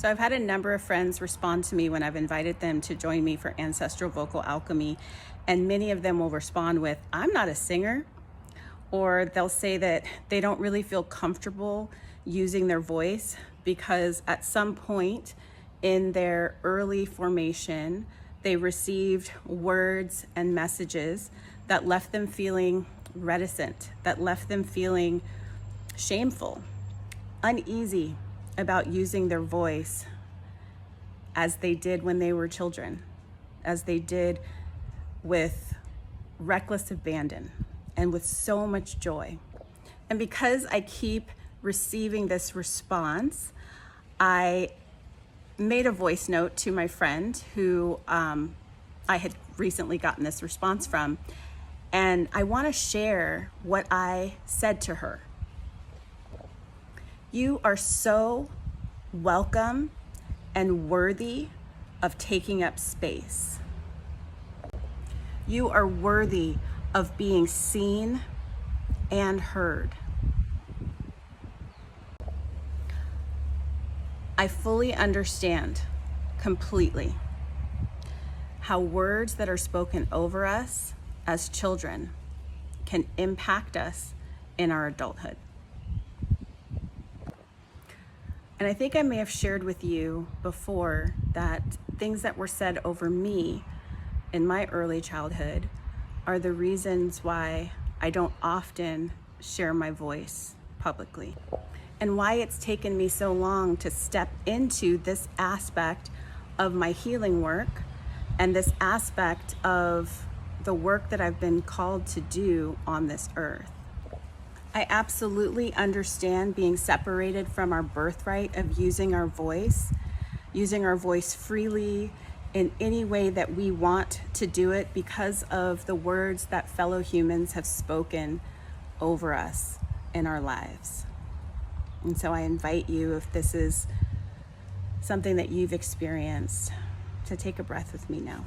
So I've had a number of friends respond to me when I've invited them to join me for Ancestral Vocal Alchemy, and many of them will respond with, "I'm not a singer," or they'll say that they don't really feel comfortable using their voice because at some point in their early formation, they received words and messages that left them feeling reticent, that left them feeling shameful, uneasy about using their voice as they did when they were children, as they did with reckless abandon and with so much joy. And because I keep receiving this response, I made a voice note to my friend who I had recently gotten this response from, and I want to share what I said to her. You are so welcome and worthy of taking up space. You are worthy of being seen and heard. I fully understand completely how words that are spoken over us as children can impact us in our adulthood. And I think I may have shared with you before that things that were said over me in my early childhood are the reasons why I don't often share my voice publicly, and why it's taken me so long to step into this aspect of my healing work and this aspect of the work that I've been called to do on this earth. I absolutely understand being separated from our birthright of using our voice freely in any way that we want to do it because of the words that fellow humans have spoken over us in our lives. And so I invite you, if this is something that you've experienced, to take a breath with me now.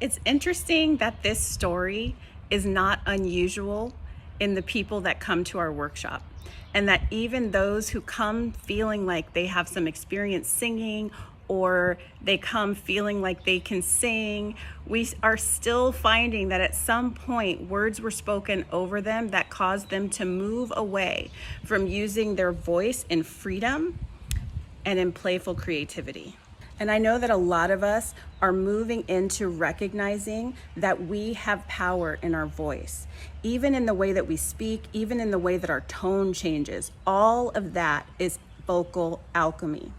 It's interesting that this story is not unusual in the people that come to our workshop, and that even those who come feeling like they have some experience singing, or they come feeling like they can sing, we are still finding that at some point words were spoken over them that caused them to move away from using their voice in freedom and in playful creativity. And I know that a lot of us are moving into recognizing that we have power in our voice, even in the way that we speak, even in the way that our tone changes. All of that is vocal alchemy.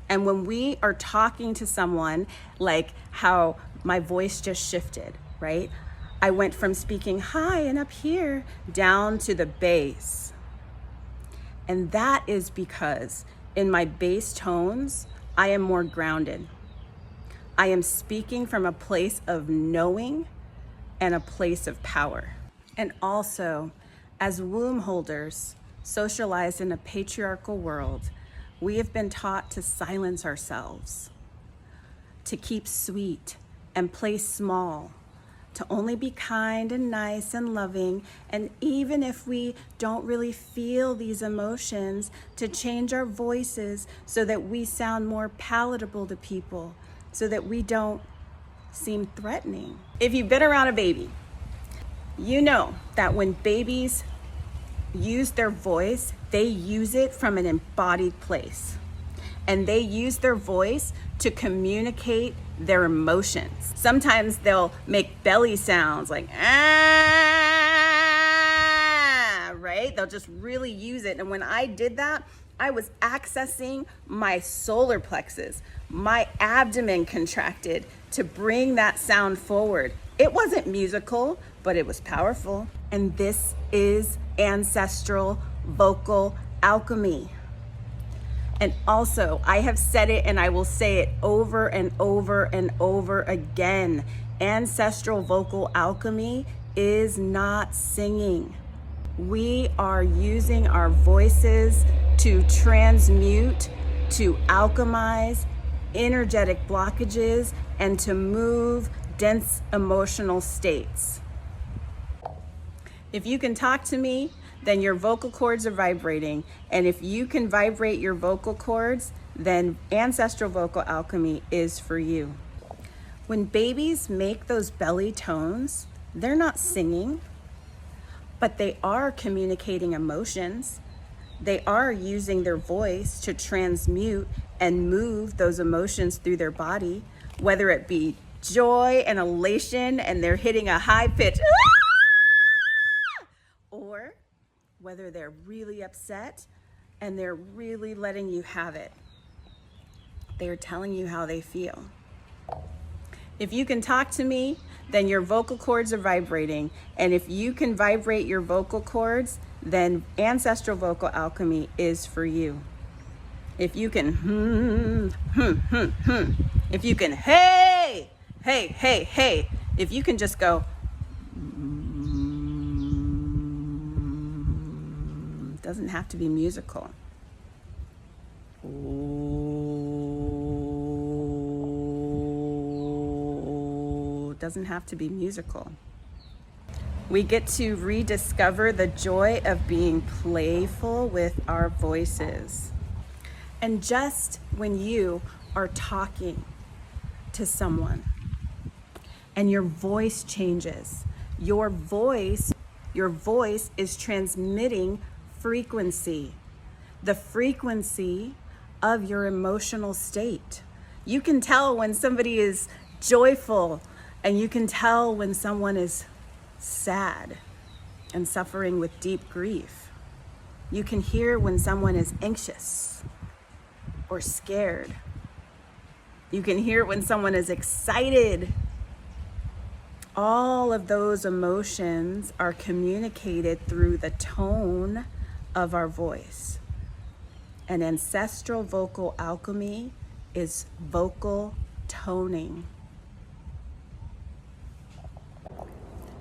And when we are talking to someone, like how my voice just shifted, right? I went from speaking high and up here down to the bass. And that is because in my bass tones, I am more grounded. I am speaking from a place of knowing and a place of power. And also, as womb holders, socialized in a patriarchal world, we have been taught to silence ourselves, to keep sweet and play small, to only be kind and nice and loving, and even if we don't really feel these emotions, to change our voices so that we sound more palatable to people, so that we don't seem threatening. If you've been around a baby, you know that when babies use their voice, they use it from an embodied place. And they use their voice to communicate their emotions. Sometimes they'll make belly sounds like, ah, right? They'll just really use it. And when I did that, I was accessing my solar plexus. My abdomen contracted to bring that sound forward. It wasn't musical, but it was powerful. And this is ancestral Vocal Alchemy. And also, I have said it and I will say it over and over and over again. Ancestral Vocal Alchemy is not singing. We are using our voices to transmute, to alchemize energetic blockages, and to move dense emotional states. If you can talk to me, then your vocal cords are vibrating. And if you can vibrate your vocal cords, then Ancestral Vocal Alchemy is for you. When babies make those belly tones, they're not singing, but they are communicating emotions. They are using their voice to transmute and move those emotions through their body, whether it be joy and elation and they're hitting a high pitch, or whether they're really upset and they're really letting you have it. They're telling you how they feel. If you can talk to me, then your vocal cords are vibrating. And if you can vibrate your vocal cords, then Ancestral Vocal Alchemy is for you. If you can if you can hey, if you can just go doesn't have to be musical. Doesn't have to be musical. We get to rediscover the joy of being playful with our voices. And just when you are talking to someone and your voice changes, your voice is transmitting frequency, the frequency of your emotional state. You can tell when somebody is joyful, and you can tell when someone is sad and suffering with deep grief. You can hear when someone is anxious or scared. You can hear when someone is excited. All of those emotions are communicated through the tone of our voice. And Ancestral Vocal Alchemy is vocal toning.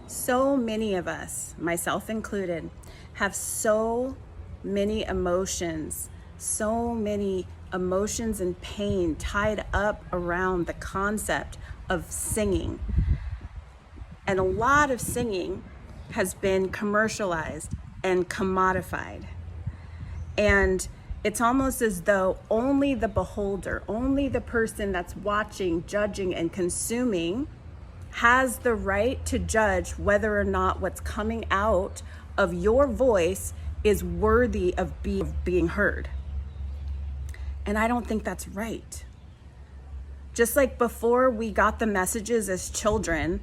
So many of us, myself included, have so many emotions and pain tied up around the concept of singing. And a lot of singing has been commercialized and commodified. And it's almost as though only the beholder, only the person that's watching, judging, and consuming has the right to judge whether or not what's coming out of your voice is worthy of being heard. And I don't think that's right. Just like before we got the messages as children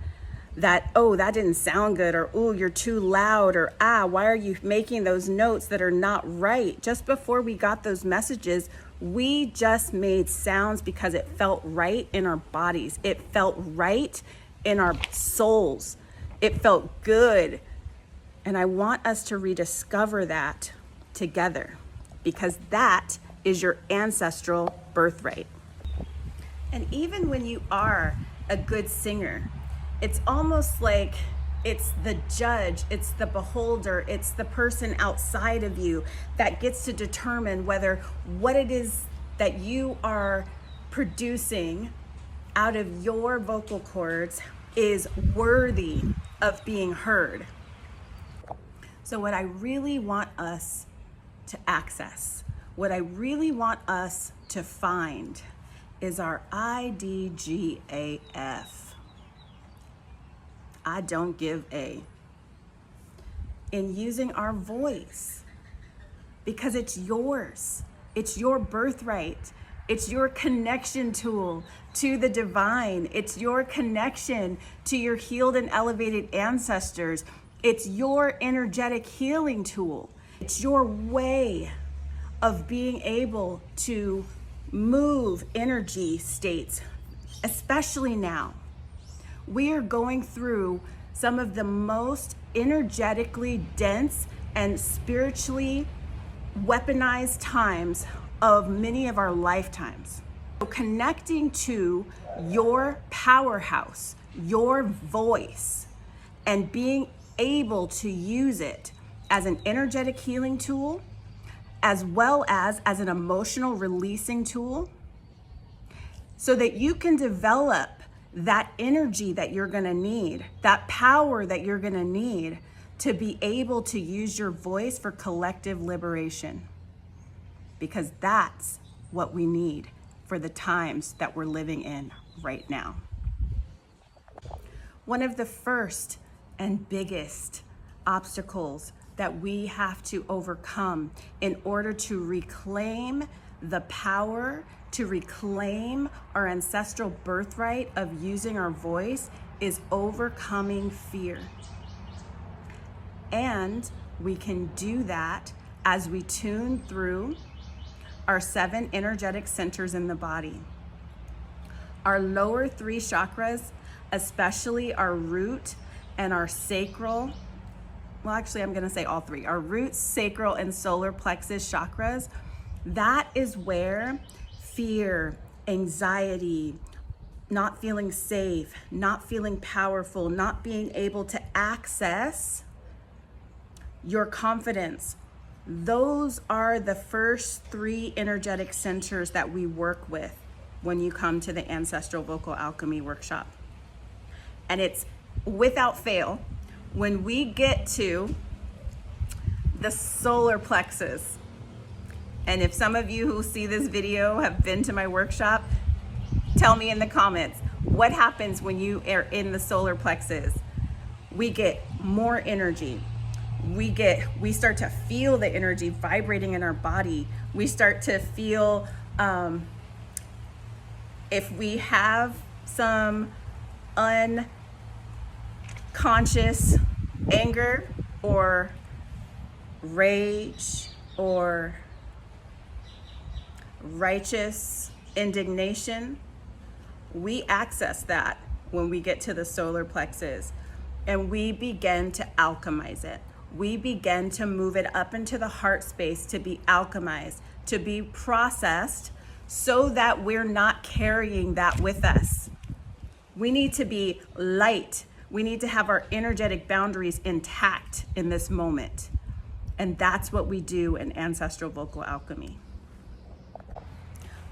that, oh, that didn't sound good, or, oh, you're too loud, or, why are you making those notes that are not right? Just before we got those messages, we just made sounds because it felt right in our bodies. It felt right in our souls. It felt good. And I want us to rediscover that together, because that is your ancestral birthright. And even when you are a good singer, it's almost like it's the judge, it's the beholder, it's the person outside of you that gets to determine whether what it is that you are producing out of your vocal cords is worthy of being heard. So what I really want us to access, what I really want us to find is our IDGAF. I don't give a. In using our voice, because it's yours. It's your birthright. It's your connection tool to the divine. It's your connection to your healed and elevated ancestors. It's your energetic healing tool. It's your way of being able to move energy states, especially now. We are going through some of the most energetically dense and spiritually weaponized times of many of our lifetimes. So connecting to your powerhouse, your voice, and being able to use it as an energetic healing tool, as well as an emotional releasing tool, so that you can develop that energy that you're gonna need, that power that you're gonna need to be able to use your voice for collective liberation. Because that's what we need for the times that we're living in right now. One of the first and biggest obstacles that we have to overcome in order to reclaim the power, to reclaim our ancestral birthright of using our voice, is overcoming fear. And we can do that as we tune through our 7 energetic centers in the body. Our lower 3 chakras, especially our root and our sacral, well, actually, I'm gonna say all 3, our root, sacral, and solar plexus chakras, that is where fear, anxiety, not feeling safe, not feeling powerful, not being able to access your confidence, those are the first 3 energetic centers that we work with when you come to the Ancestral Vocal Alchemy workshop. And it's without fail, when we get to the solar plexus, and if some of you who see this video have been to my workshop, tell me in the comments, what happens when you are in the solar plexus? We get more energy. We start to feel the energy vibrating in our body. We start to feel, if we have some unconscious anger or rage or righteous indignation, we access that when we get to the solar plexus, and we begin to alchemize it. We begin to move it up into the heart space to be alchemized, to be processed, so that we're not carrying that with us. We need to be light. We need to have our energetic boundaries intact in this moment. And that's what we do in Ancestral Vocal Alchemy.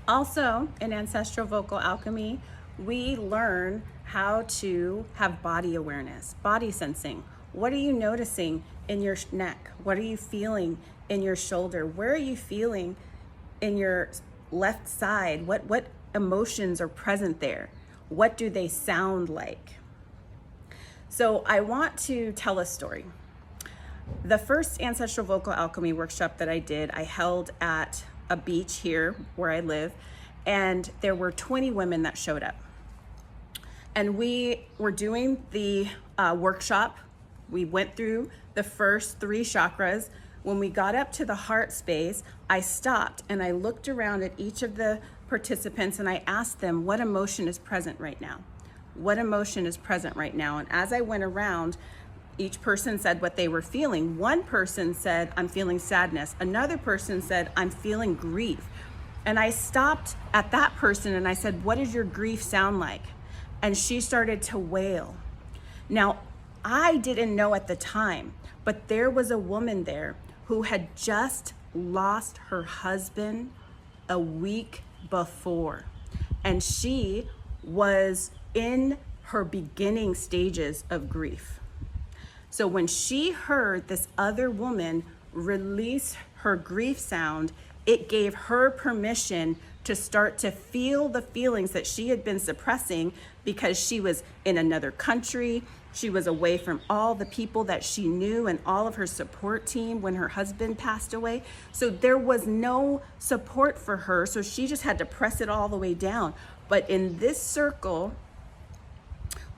Also, in Ancestral Vocal Alchemy, we learn how to have body awareness, body sensing. What are you noticing in your neck? What are you feeling in your shoulder? Where are you feeling in your left side? What emotions are present there? What do they sound like? So I want to tell a story. The first Ancestral Vocal Alchemy workshop that I did, I held at a beach here where I live, and there were 20 women that showed up. And we were doing the workshop. We went through the first 3 chakras. When we got up to the heart space, I stopped and I looked around at each of the participants and I asked them, what emotion is present right now? What emotion is present right now? And as I went around, each person said what they were feeling. One person said, I'm feeling sadness. Another person said, I'm feeling grief. And I stopped at that person and I said, what does your grief sound like? And she started to wail. Now, I didn't know at the time, but there was a woman there who had just lost her husband a week before. And she was in her beginning stages of grief. So when she heard this other woman release her grief sound, it gave her permission to start to feel the feelings that she had been suppressing because she was in another country. She was away from all the people that she knew and all of her support team when her husband passed away. So there was no support for her. So she just had to press it all the way down. But in this circle,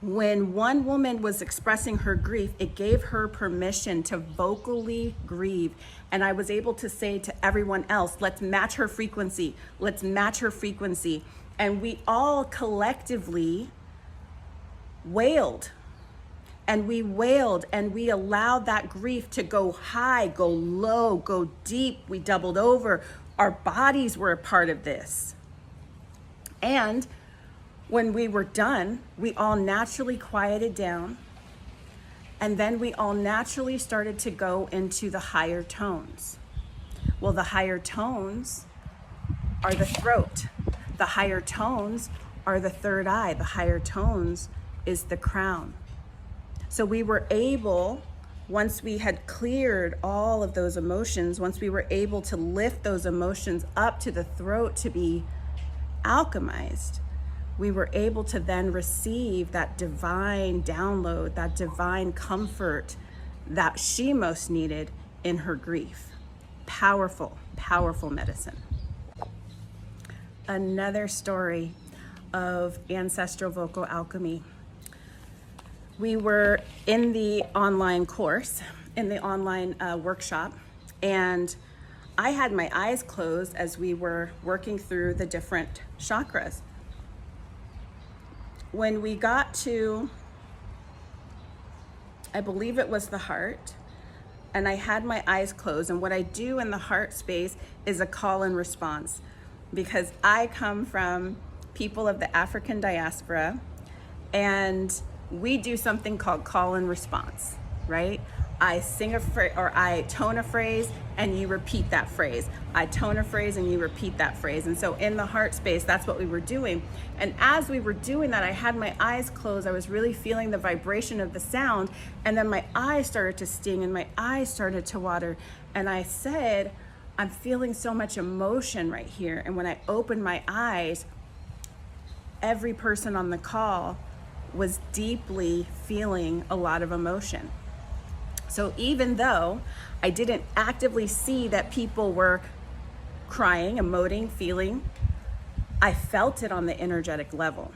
when one woman was expressing her grief, it gave her permission to vocally grieve. And I was able to say to everyone else, let's match her frequency. Let's match her frequency. And we all collectively wailed. and we wailed, and we allowed that grief to go high, go low, go deep. We doubled over. Our bodies were a part of this. And when we were done, we all naturally quieted down, and then we all naturally started to go into the higher tones. Well, the higher tones are the throat. The higher tones are the third eye. The higher tones is the crown. So we were able, once we had cleared all of those emotions, once we were able to lift those emotions up to the throat to be alchemized, we were able to then receive that divine download, that divine comfort that she most needed in her grief. Powerful, powerful medicine. Another story of Ancestral Vocal Alchemy. We were in the online course, in the online workshop, and I had my eyes closed as we were working through the different chakras. When we got to, I believe it was the heart, and I had my eyes closed, and what I do in the heart space is a call and response, because I come from people of the African diaspora, and we do something called call and response, right? I sing a phrase, or I tone a phrase, and you repeat that phrase. I tone a phrase and you repeat that phrase. And so in the heart space, that's what we were doing. And as we were doing that, I had my eyes closed. I was really feeling the vibration of the sound. And then my eyes started to sting and my eyes started to water. And I said, I'm feeling so much emotion right here. And when I opened my eyes, every person on the call was deeply feeling a lot of emotion. So even though I didn't actively see that people were crying, emoting, feeling, I felt it on the energetic level.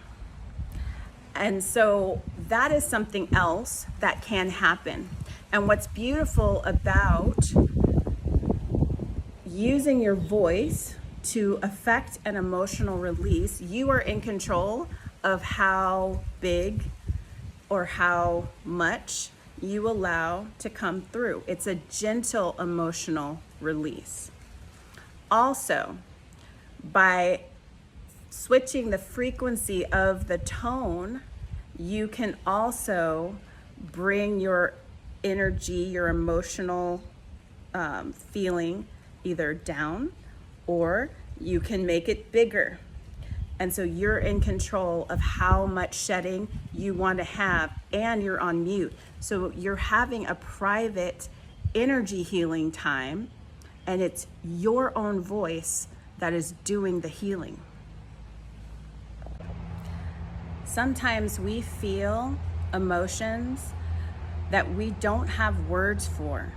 And so that is something else that can happen. And what's beautiful about using your voice to affect an emotional release, you are in control of how big or how much you allow to come through. It's a gentle emotional release. Also, by switching the frequency of the tone, you can also bring your energy, your emotional feeling either down, or you can make it bigger. And so you're in control of how much shedding you want to have, and you're on mute. So you're having a private energy healing time, and it's your own voice that is doing the healing. Sometimes we feel emotions that we don't have words for.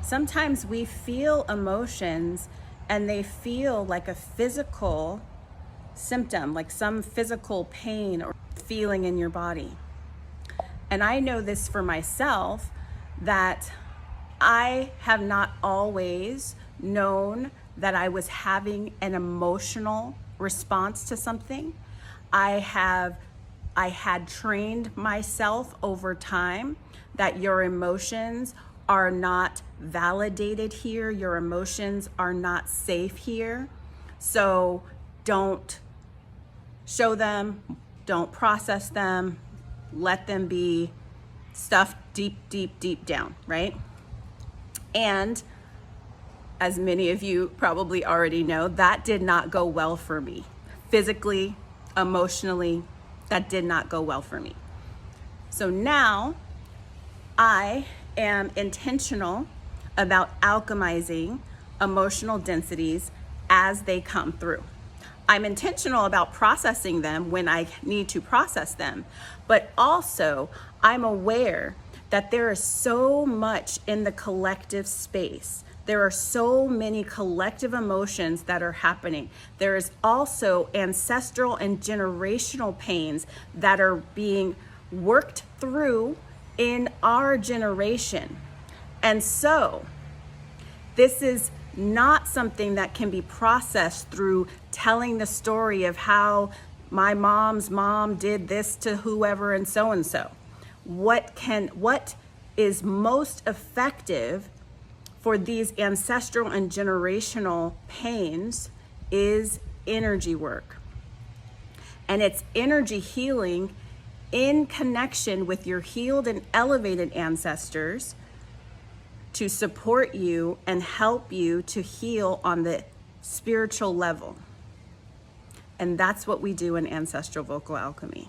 Sometimes we feel emotions and they feel like a physical symptom, like some physical pain or feeling in your body. And I know this for myself, that I have not always known that I was having an emotional response to something. I had trained myself over time that your emotions are not validated here. Your emotions are not safe here. So don't show them, don't process them, let them be stuffed deep, deep, deep down, right? And as many of you probably already know, that did not go well for me. Physically, emotionally, that did not go well for me. So now I am intentional about alchemizing emotional densities as they come through. I'm intentional about processing them when I need to process them, but also I'm aware that there is so much in the collective space. There are so many collective emotions that are happening. There is also ancestral and generational pains that are being worked through in our generation. And so this is not something that can be processed through telling the story of how my mom's mom did this to whoever and so. what is most effective for these ancestral and generational pains is energy work. And it's energy healing in connection with your healed and elevated ancestors to support you and help you to heal on the spiritual level. And that's what we do in Ancestral Vocal Alchemy.